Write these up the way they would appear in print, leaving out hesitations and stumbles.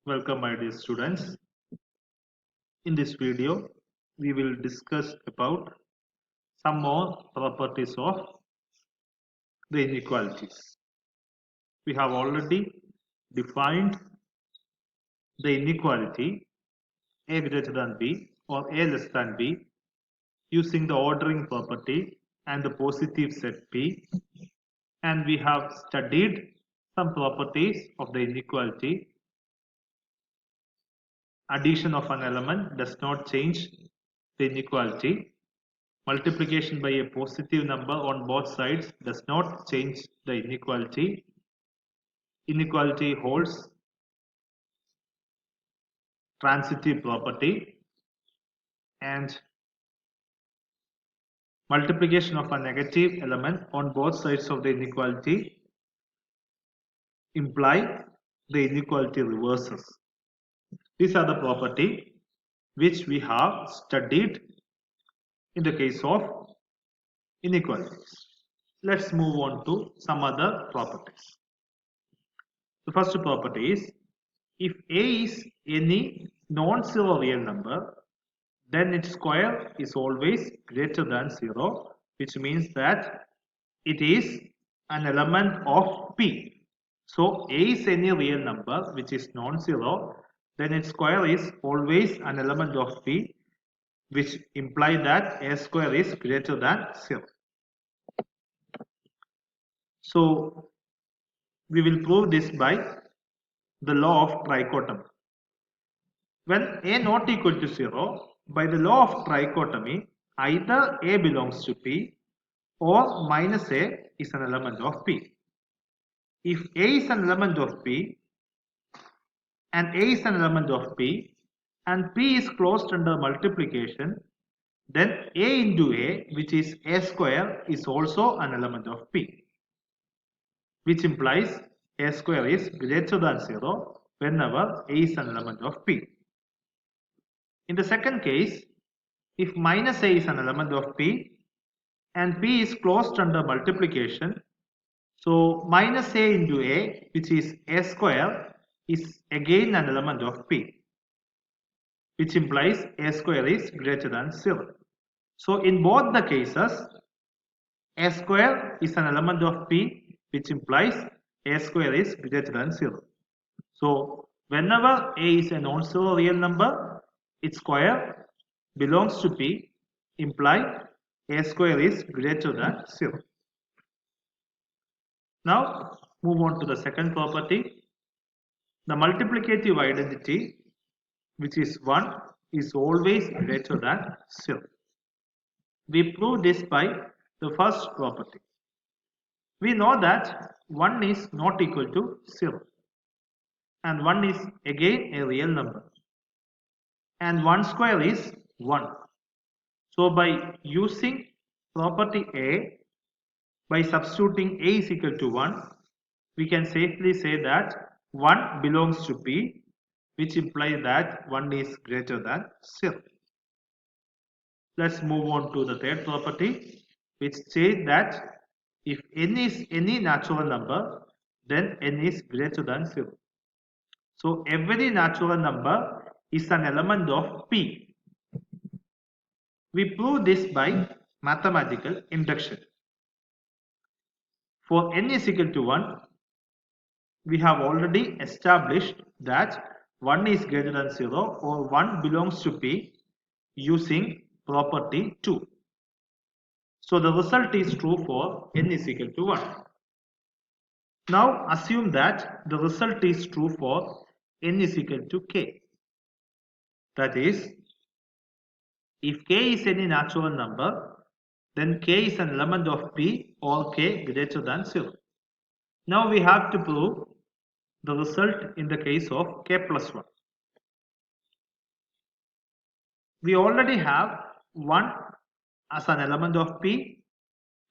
Welcome my dear students. In this video, we will discuss about some more properties of the inequalities. We have already defined the inequality A greater than B or A less than B using the ordering property and the positive set P, and we have studied some properties of the inequality. Addition of an element does not change the inequality. Multiplication by a positive number on both sides does not change the inequality. Inequality holds transitive property, and multiplication of a negative element on both sides of the inequality imply the inequality reverses. These are the property which we have studied in the case of inequalities. Let's move on to some other properties. The first property is, if A is any non-zero real number, then its square is always greater than 0, which means that it is an element of P. So A is any real number which is non-zero, then its square is always an element of P, which implies that A square is greater than 0. So we will prove this by the law of trichotomy. When A not equal to 0, by the law of trichotomy, either A belongs to P or minus A is an element of P. If A is an element of P and A is an element of P and P is closed under multiplication, then A into A, which is A square, is also an element of P, which implies A square is greater than 0 whenever A is an element of P. In the second case, if minus A is an element of P and P is closed under multiplication, so minus A into A, which is A square, is again an element of P, which implies A square is greater than 0. So in both the cases, A square is an element of P, which implies A square is greater than 0. So whenever A is a non-zero real number, its square belongs to P, imply A square is greater than 0. Now move on to the second property. The multiplicative identity, which is 1, is always greater than 0. We prove this by the first property. We know that 1 is not equal to 0 and 1 is again a real number and 1 square is 1. So by using property A, by substituting A is equal to 1, we can safely say that 1 belongs to P, which implies that 1 is greater than 0. Let's move on to the third property, which says that if n is any natural number, then n is greater than 0. So every natural number is an element of P. We prove this by mathematical induction. For n is equal to 1, we have already established that 1 is greater than 0 or 1 belongs to P using property 2. So the result is true for n is equal to 1. Now assume that the result is true for n is equal to k. That is, if k is any natural number, then k is an element of P or k greater than 0. Now we have to prove the result in the case of k plus 1. We already have 1 as an element of P,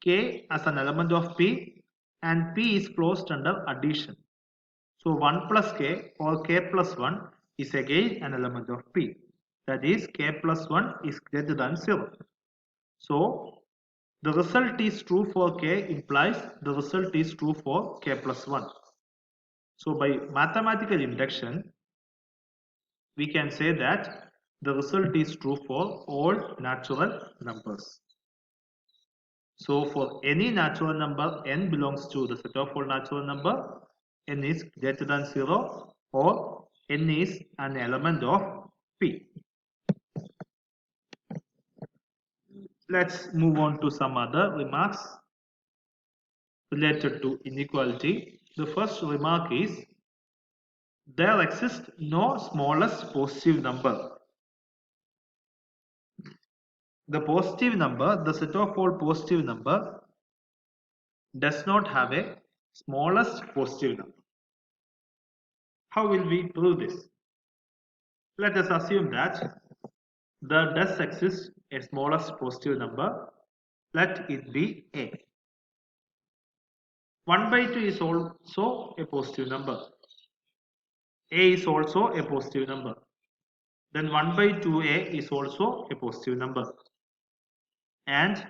k as an element of P, and P is closed under addition. So 1 plus k or k plus 1 is again an element of P. That is, k plus 1 is greater than 0. So the result is true for k implies the result is true for k plus 1. So by mathematical induction, we can say that the result is true for all natural numbers. So for any natural number n belongs to the set of all natural number, n is greater than 0 or n is an element of P. Let's move on to some other remarks related to inequality. The first remark is there exists no smallest positive number. The positive number, the set of all positive number, does not have a smallest positive number. How will we prove this? Let us assume that there does exist a smallest positive number. Let it be A. 1 by 2 is also a positive number. A is also a positive number. Then 1 by 2A is also a positive number. And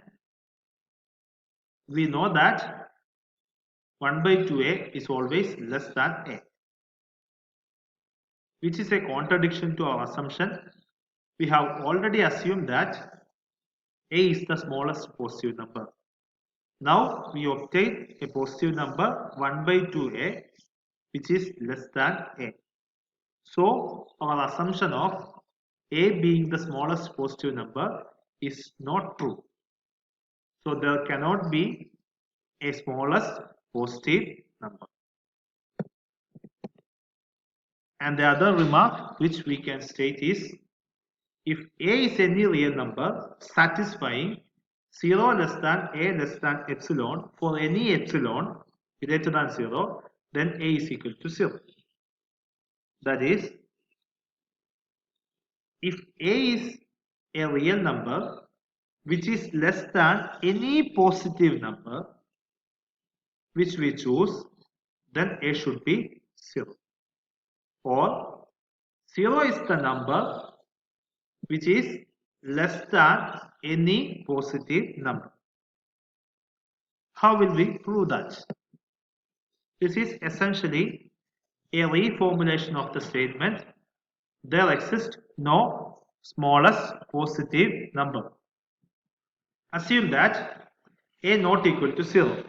we know that 1 by 2A is always less than A, which is a contradiction to our assumption. We have already assumed that A is the smallest positive number. Now we obtain a positive number 1 by 2A, which is less than A. So our assumption of A being the smallest positive number is not true. So there cannot be a smallest positive number. And the other remark which we can state is, if A is any real number satisfying 0 less than A less than epsilon for any epsilon greater than 0, then A is equal to 0. That is, if A is a real number which is less than any positive number which we choose, then A should be 0. Or 0 is the number which is less than any positive number. How will we prove that? This is essentially a reformulation of the statement, there exists no smallest positive number. Assume that A not equal to 0.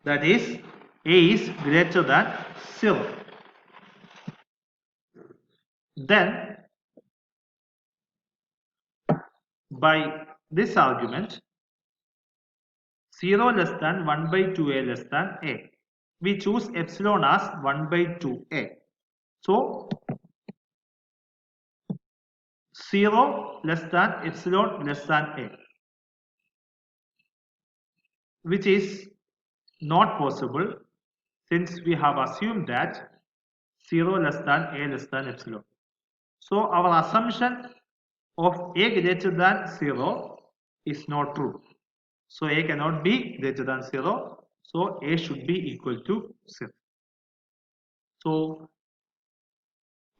That is, A is greater than 0. Then, by this argument, 0 less than 1 by 2A less than A. We choose epsilon as 1 by 2A. So, 0 less than epsilon less than A, which is not possible since we have assumed that 0 less than A less than epsilon. So our assumption of A greater than 0 is not true. So A cannot be greater than 0. So A should be equal to 0. So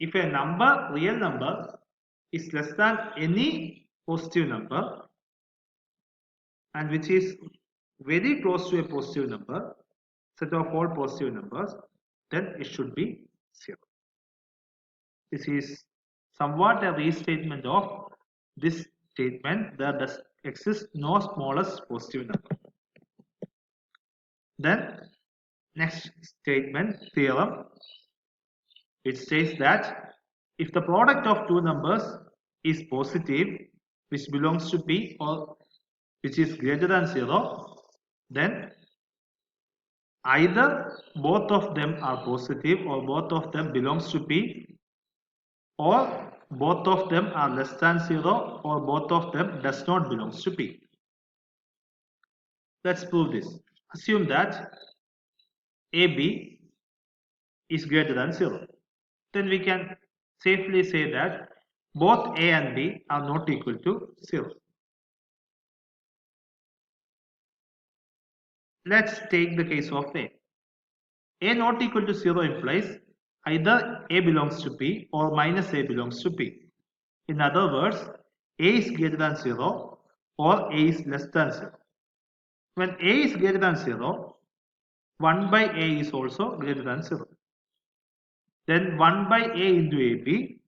if a number, real number, is less than any positive number and which is very close to a positive number, set of all positive numbers, then it should be 0. This is somewhat a restatement of this statement, there does exist no smallest positive number. Then next statement, theorem, it states that if the product of two numbers is positive, which belongs to P or which is greater than 0, then either both of them are positive or both of them belongs to P, or both of them are less than 0 or both of them does not belongs to P. Let's prove this. Assume that AB is greater than 0. Then we can safely say that both A and B are not equal to 0. Let's take the case of A. A not equal to 0 implies either A belongs to P or minus A belongs to P. In other words, A is greater than 0 or A is less than 0. When A is greater than 0, 1 by A is also greater than 0. Then 1 by A into AB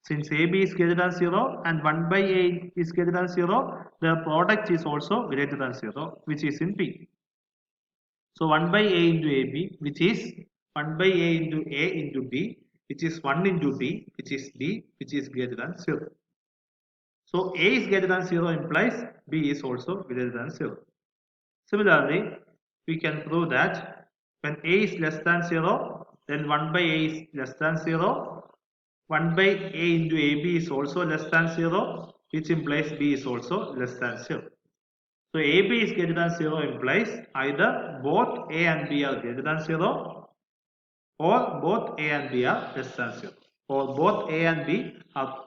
Since AB is greater than 0 and 1 by A is greater than 0, the product is also greater than 0, which is in B. So 1 by A into AB, which is 1 by A into B, which is 1 into B, which is B, which is greater than 0. So A is greater than 0 implies B is also greater than 0. Similarly, we can prove that when A is less than 0, then 1 by A is less than 0. 1 by A into AB is also less than 0, which implies B is also less than 0. So AB is greater than 0 implies either both A and B are greater than 0 or both A and B are less than 0, or both A and B are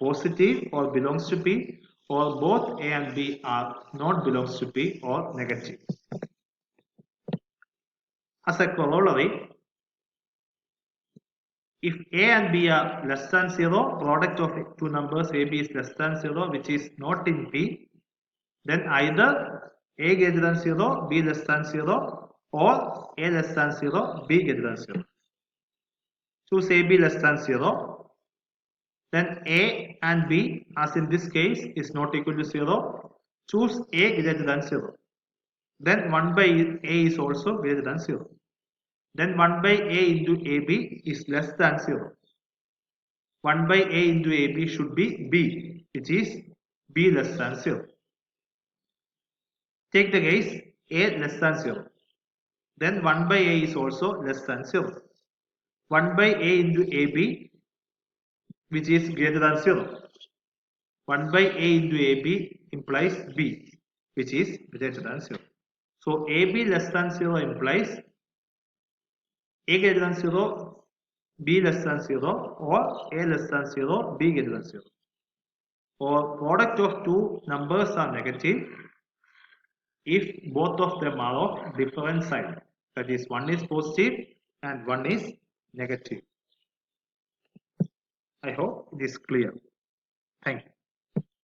positive or belongs to B, or both A and B are not belongs to B or negative. As a corollary, if A and B are less than 0, product of two numbers AB is less than 0, which is not in B, then either A greater than 0, B less than 0, or A less than 0, B greater than 0. Choose AB less than 0. Then A and B, as in this case, is not equal to 0. Choose A greater than 0. Then 1 by A is also greater than 0. Then 1 by A into AB is less than 0. 1 by A into AB should be B, which is B less than 0. Take the case A less than 0. Then 1 by A is also less than 0. 1 by A into AB, which is greater than 0. 1 by A into AB implies B, which is greater than 0. So AB less than 0 implies A greater than 0, B less than 0, or A less than 0, B greater than 0. Or product of two numbers are negative if both of them are of different sign. That is, one is positive and one is negative. I hope it is clear. Thank you.